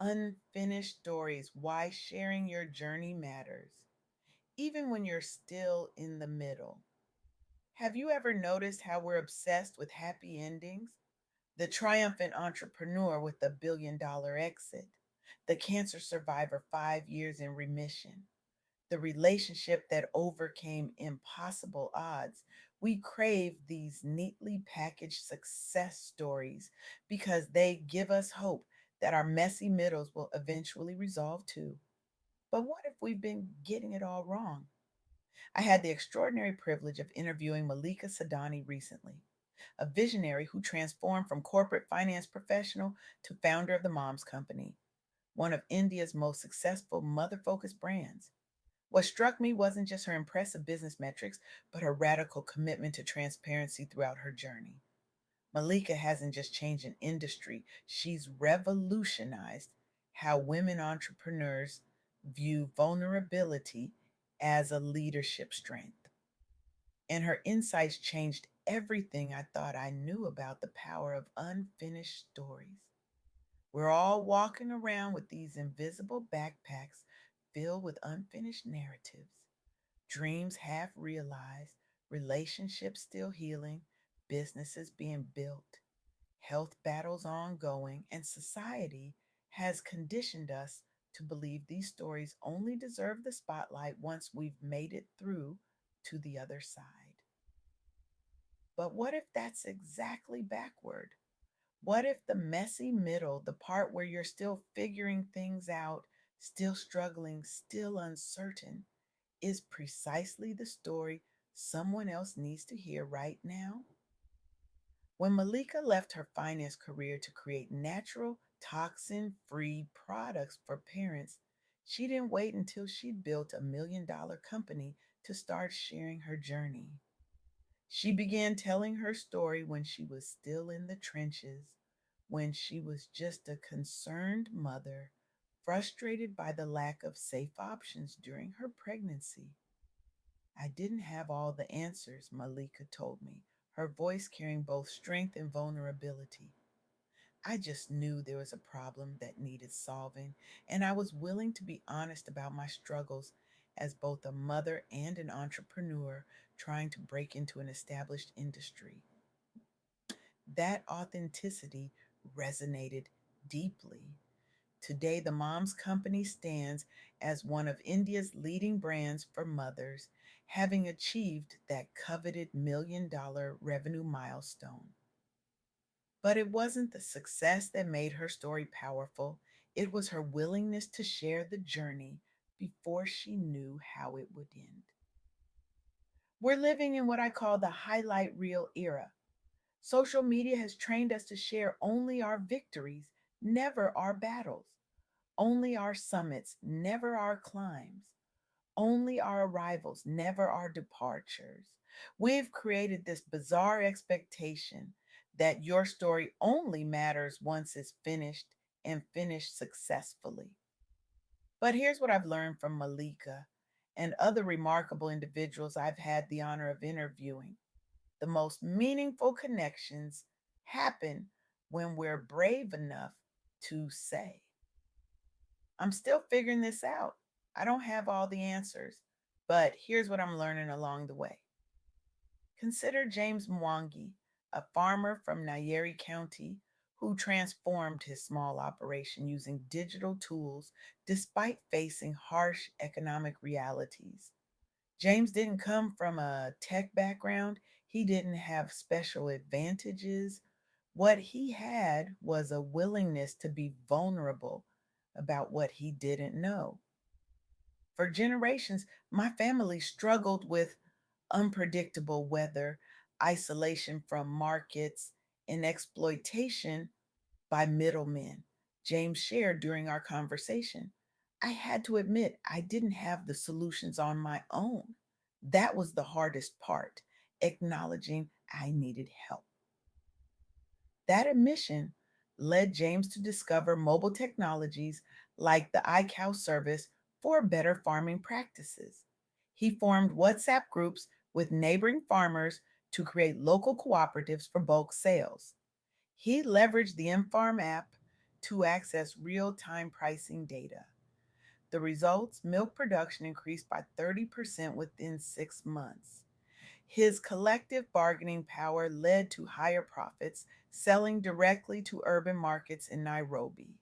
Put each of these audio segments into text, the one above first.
Unfinished stories, why sharing your journey matters, even when you're still in the middle. Have you ever noticed how we're obsessed with happy endings? The triumphant entrepreneur with the billion-dollar exit, the cancer survivor 5 years in remission, the relationship that overcame impossible odds. We crave these neatly packaged success stories because they give us hope that our messy middles will eventually resolve too. But what if we've been getting it all wrong? I had the extraordinary privilege of interviewing Malika Sadani recently, a visionary who transformed from corporate finance professional to founder of the Moms Company, one of India's most successful mother focused brands. What struck me wasn't just her impressive business metrics, but her radical commitment to transparency throughout her journey. Malika hasn't just changed an industry, she's revolutionized how women entrepreneurs view vulnerability as a leadership strength. And her insights changed everything I thought I knew about the power of unfinished stories. We're all walking around with these invisible backpacks filled with unfinished narratives, dreams half realized, relationships still healing, businesses being built, health battles ongoing, and society has conditioned us to believe these stories only deserve the spotlight once we've made it through to the other side. But what if that's exactly backward? What if the messy middle, the part where you're still figuring things out, still struggling, still uncertain, is precisely the story someone else needs to hear right now? When Malika left her finance career to create natural, toxin free products for parents, she didn't wait until she'd built $1 million company to start sharing her journey. She began telling her story when she was still in the trenches, when she was just a concerned mother, frustrated by the lack of safe options during her pregnancy. I didn't have all the answers, Malika told me, her voice carrying both strength and vulnerability. I just knew there was a problem that needed solving, and I was willing to be honest about my struggles as both a mother and an entrepreneur trying to break into an established industry. That authenticity resonated deeply. Today, the Moms Company stands as one of India's leading brands for mothers, having achieved that coveted $1 million revenue milestone. But it wasn't the success that made her story powerful, it was her willingness to share the journey before she knew how it would end. We're living in what I call the highlight reel era. Social media has trained us to share only our victories, never our battles, only our summits, never our climbs, only our arrivals, never our departures. We've created this bizarre expectation that your story only matters once it's finished and finished successfully. But here's what I've learned from Malika and other remarkable individuals I've had the honor of interviewing. The most meaningful connections happen when we're brave enough to say, I'm still figuring this out. I don't have all the answers, but here's what I'm learning along the way. Consider James Mwangi, a farmer from Nyeri County who transformed his small operation using digital tools despite facing harsh economic realities. James didn't come from a tech background, he didn't have special advantages. What he had was a willingness to be vulnerable about what he didn't know. For generations, my family struggled with unpredictable weather, isolation from markets, and exploitation by middlemen. James shared during our conversation. I had to admit I didn't have the solutions on my own. That was the hardest part, acknowledging I needed help. That admission led James to discover mobile technologies like the iCow service for better farming practices. He formed WhatsApp groups with neighboring farmers to create local cooperatives for bulk sales. He leveraged the MFarm app to access real time pricing data. The results: milk production increased by 30% within 6 months. His collective bargaining power led to higher profits, selling directly to urban markets in Nairobi.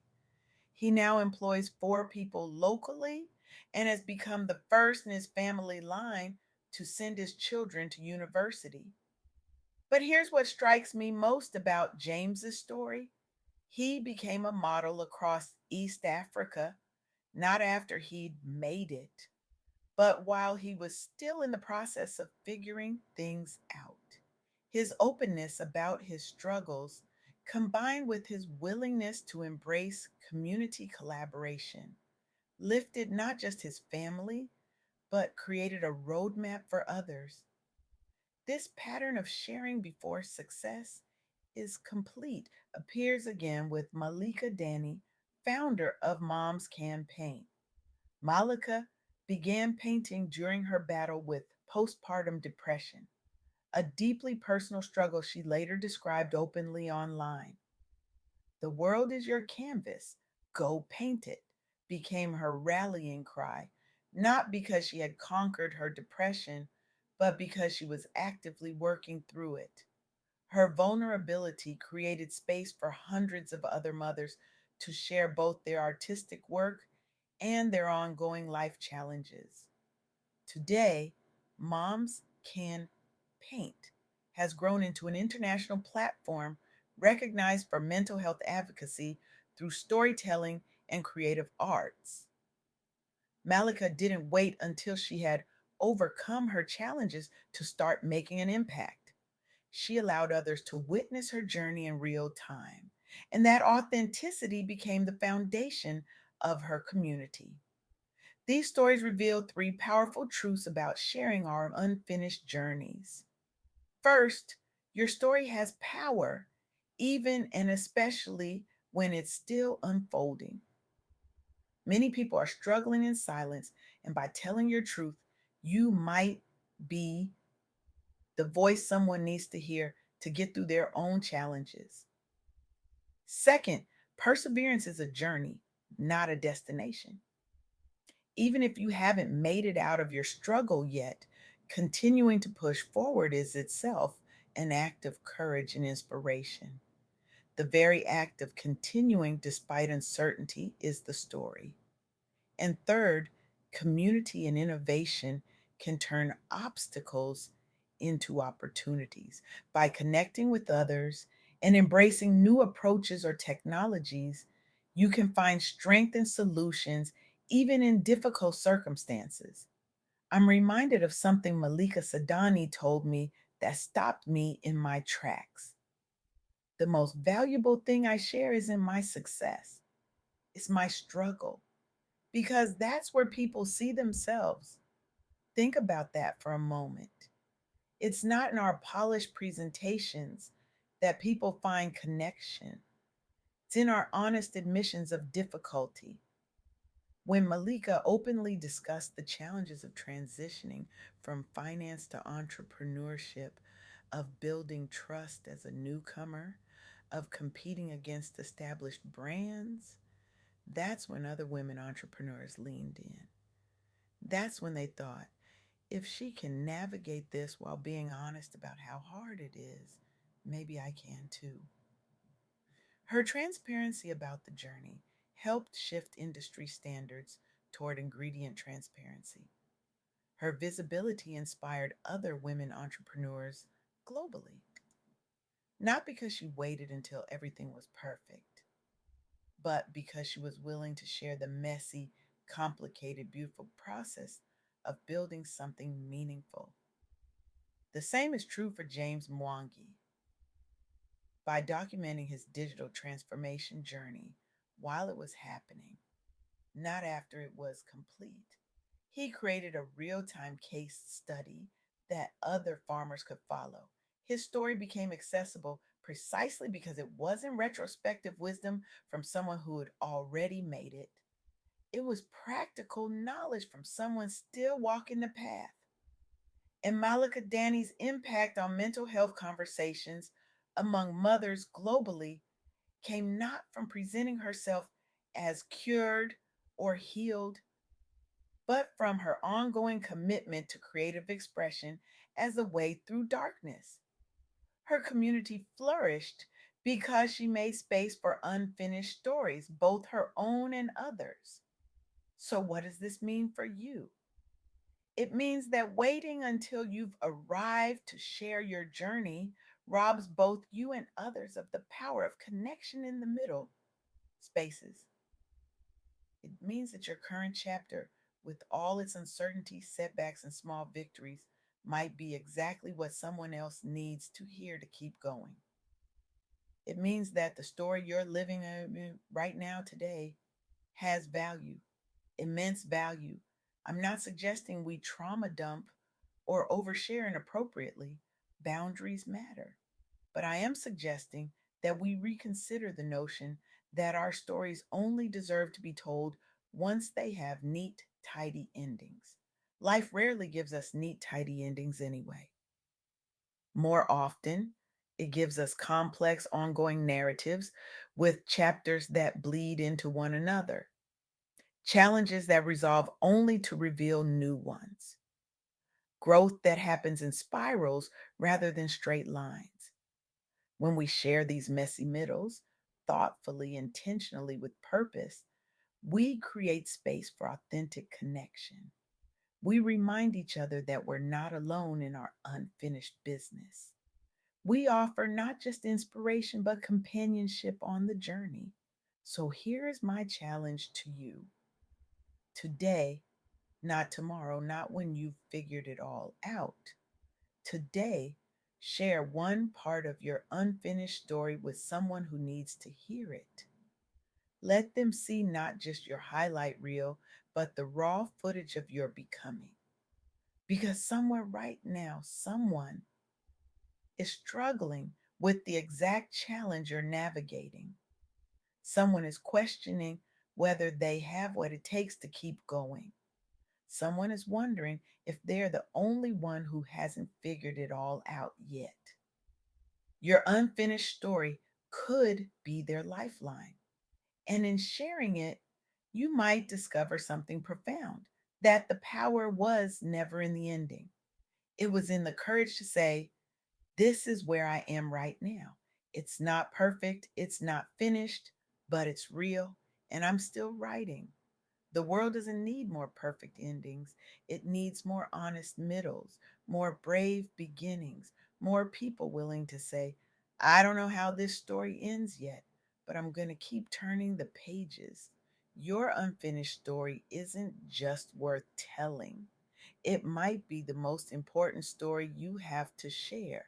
He now employs 4 people locally and has become the first in his family line to send his children to university. But here's what strikes me most about James's story. He became a model across East Africa, not after he'd made it, but while he was still in the process of figuring things out. His openness about his struggles, combined with his willingness to embrace community collaboration, lifted not just his family, but created a roadmap for others. This pattern of sharing before success is complete appears again with Malika Danny, founder of Moms Can Paint. Malika began painting during her battle with postpartum depression, a deeply personal struggle she later described openly online. The world is your canvas, go paint it, became her rallying cry, not because she had conquered her depression, but because she was actively working through it. Her vulnerability created space for hundreds of other mothers to share both their artistic work and their ongoing life challenges. Today, Moms Can Paint has grown into an international platform recognized for mental health advocacy through storytelling and creative arts. Malika didn't wait until she had overcome her challenges to start making an impact. She allowed others to witness her journey in real time, and that authenticity became the foundation of her community. These stories reveal 3 powerful truths about sharing our unfinished journeys. First, your story has power, even and especially when it's still unfolding. Many people are struggling in silence, and by telling your truth, you might be the voice someone needs to hear to get through their own challenges. Second, perseverance is a journey, not a destination. Even if you haven't made it out of your struggle yet, continuing to push forward is itself an act of courage and inspiration. The very act of continuing despite uncertainty is the story. And third, community and innovation can turn obstacles into opportunities. By connecting with others and embracing new approaches or technologies, you can find strength and solutions even in difficult circumstances. I'm reminded of something Malika Sadani told me that stopped me in my tracks. The most valuable thing I share isn't my success, it's my struggle, because that's where people see themselves. Think about that for a moment. It's not in our polished presentations that people find connection, it's in our honest admissions of difficulty. When Malika openly discussed the challenges of transitioning from finance to entrepreneurship, of building trust as a newcomer, of competing against established brands, that's when other women entrepreneurs leaned in. That's when they thought, if she can navigate this while being honest about how hard it is, maybe I can too. Her transparency about the journey helped shift industry standards toward ingredient transparency. Her visibility inspired other women entrepreneurs globally, not because she waited until everything was perfect, but because she was willing to share the messy, complicated, beautiful process of building something meaningful. The same is true for James Mwangi. By documenting his digital transformation journey while it was happening, not after it was complete, he created a real time case study that other farmers could follow. His story became accessible precisely because it wasn't retrospective wisdom from someone who had already made it. It was practical knowledge from someone still walking the path. And Malika Danny's impact on mental health conversations among mothers globally came not from presenting herself as cured or healed, but from her ongoing commitment to creative expression as a way through darkness. Her community flourished because she made space for unfinished stories, both her own and others. So, what does this mean for you? It means that waiting until you've arrived to share your journey robs both you and others of the power of connection in the middle spaces. It means that your current chapter, with all its uncertainties, setbacks, and small victories, might be exactly what someone else needs to hear to keep going. It means that the story you're living right now today has value, immense value. I'm not suggesting we trauma dump or overshare inappropriately. Boundaries matter. But I am suggesting that we reconsider the notion that our stories only deserve to be told once they have neat, tidy endings. Life rarely gives us neat, tidy endings anyway. More often, it gives us complex, ongoing narratives with chapters that bleed into one another, challenges that resolve only to reveal new ones, growth that happens in spirals rather than straight lines. When we share these messy middles, thoughtfully, intentionally, with purpose, we create space for authentic connection. We remind each other that we're not alone in our unfinished business. We offer not just inspiration, but companionship on the journey. So here is my challenge to you today, not tomorrow, not when you've figured it all out. Today, share one part of your unfinished story with someone who needs to hear it. Let them see not just your highlight reel, but the raw footage of your becoming. Because somewhere right now, someone is struggling with the exact challenge you're navigating. Someone is questioning whether they have what it takes to keep going. Someone is wondering if they're the only one who hasn't figured it all out yet. Your unfinished story could be their lifeline. And in sharing it, you might discover something profound, that the power was never in the ending. It was in the courage to say, this is where I am right now. It's not perfect, it's not finished, but it's real, and I'm still writing. The world doesn't need more perfect endings. It needs more honest middles, more brave beginnings, more people willing to say, I don't know how this story ends yet, but I'm going to keep turning the pages. Your unfinished story isn't just worth telling, it might be the most important story you have to share.